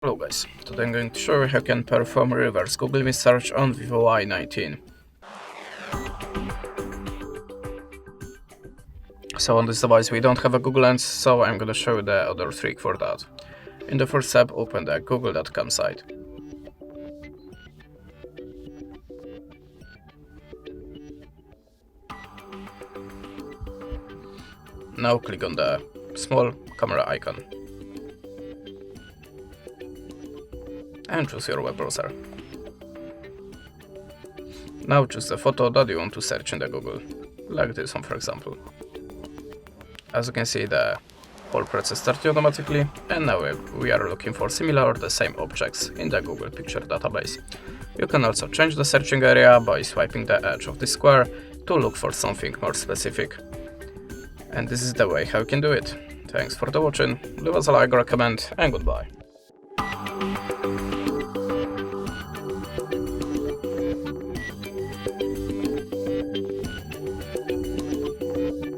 Hello guys, today I'm going to show you how you can perform reverse Google image search on VIVO Y19. So on this device we don't have a Google Lens, so I'm gonna show you the other trick for that. In the first step, open the google.com site. Now click on the small camera icon and choose your web browser. Now choose the photo that you want to search in the Google, like this one for example. As you can see, the whole process started automatically, and now we are looking for similar or the same objects in the Google Picture database. You can also change the searching area by swiping the edge of the square to look for something more specific. And this is the way how you can do it. Thanks for the watching, leave us a like or a comment, and goodbye.